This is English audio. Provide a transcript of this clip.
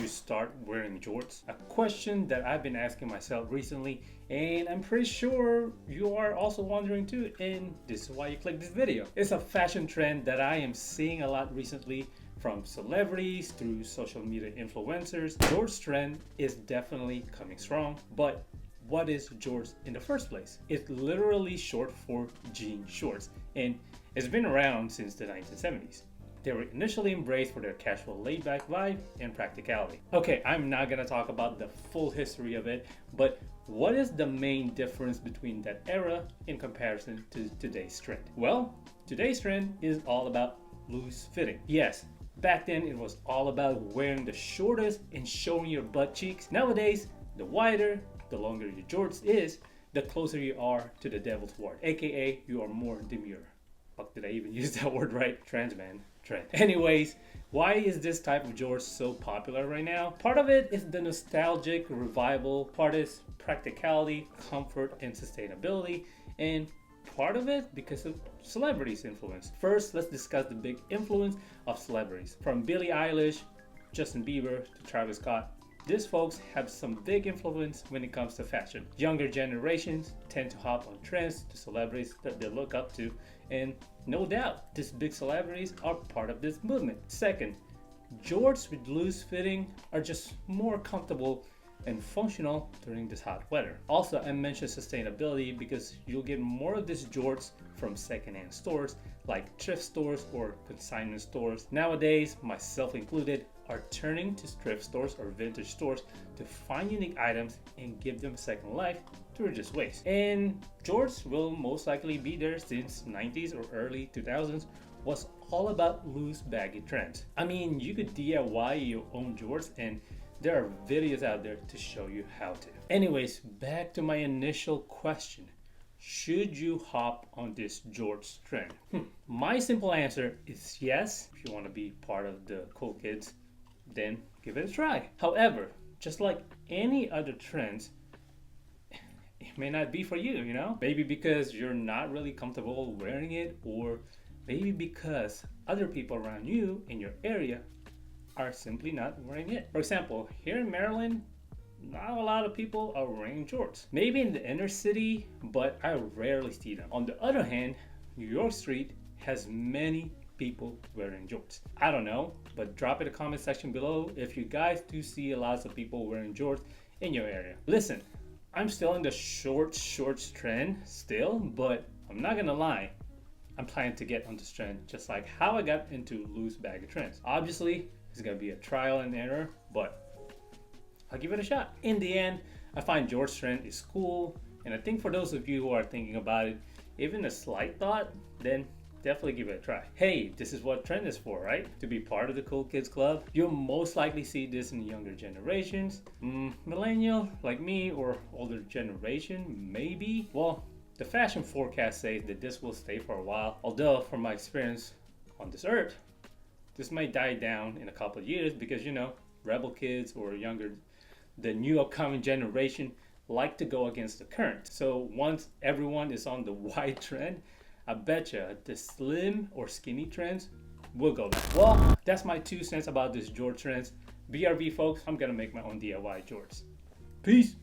you start wearing jorts? A question that I've been asking myself recently, and I'm pretty sure you are also wondering too, and this is why you click this video. It's a fashion trend that I am seeing a lot recently, from celebrities through social media influencers. Jorts trend is definitely coming strong, but what is jorts in the first place? It's literally short for jean shorts, and it's been around since the 1970s. They were initially embraced for their casual laid-back vibe and practicality. Okay, I'm not gonna talk about the full history of it, but what is the main difference between that era in comparison to today's trend? Well, today's trend is all about loose fitting. Yes, back then it was all about wearing the shortest and showing your butt cheeks. Nowadays, the wider, the longer your jorts is, the closer you are to the devil's ward, aka you are more demure. Fuck, did I even use that word right? Trans man. Trend. Anyways, why is this type of jorts so popular right now? Part of it is the nostalgic revival, part is practicality, comfort, and sustainability, and part of it because of celebrities' influence. First, let's discuss the big influence of celebrities. From Billie Eilish, Justin Bieber, to Travis Scott, these folks have some big influence when it comes to fashion. Younger generations tend to hop on trends to celebrities that they look up to, and no doubt, these big celebrities are part of this movement. Second, jorts with loose fitting are just more comfortable and functional during this hot weather. Also, I mentioned sustainability because you'll get more of these jorts from secondhand stores like thrift stores or consignment stores. Nowadays, myself included, are turning to thrift stores or vintage stores to find unique items and give them a second life to reduce waste. And jorts will most likely be there since 90s or early 2000s was all about loose baggy trends. I mean, you could DIY your own jorts and there are videos out there to show you how to. Anyways, back to my initial question. Should you hop on this jorts trend? My simple answer is yes. If you want to be part of the cool kids, then give it a try. However, just like any other trends, it may not be for you, you know? Maybe because you're not really comfortable wearing it, or maybe because other people around you in your area are simply not wearing it. For example, here in Maryland, not a lot of people are wearing jorts. Maybe in the inner city, but I rarely see them. On the other hand, New York Street has many people wearing jorts. I don't know, but drop in the comment section below if you guys do see lots of people wearing jorts in your area. Listen, I'm still in the shorts trend still, but I'm not gonna lie, I'm planning to get on this trend just like how I got into loose baggy trends. Obviously, it's gonna be a trial and error, but I'll give it a shot. In the end, I find jorts trend is cool, and I think for those of you who are thinking about it, even a slight thought, then definitely give it a try. Hey, this is what trend is for, right? To be part of the cool kids club. You'll most likely see this in younger generations. Millennial like me or older generation, maybe. Well, the fashion forecast says that this will stay for a while. Although from my experience on this earth, this might die down in a couple of years because, you know, rebel kids or younger, the new upcoming generation like to go against the current. So once everyone is on the wide trend, I betcha the slim or skinny trends will go back. Well, that's my 2 cents about this jorts trends. BRB folks, I'm gonna make my own DIY jorts. Peace.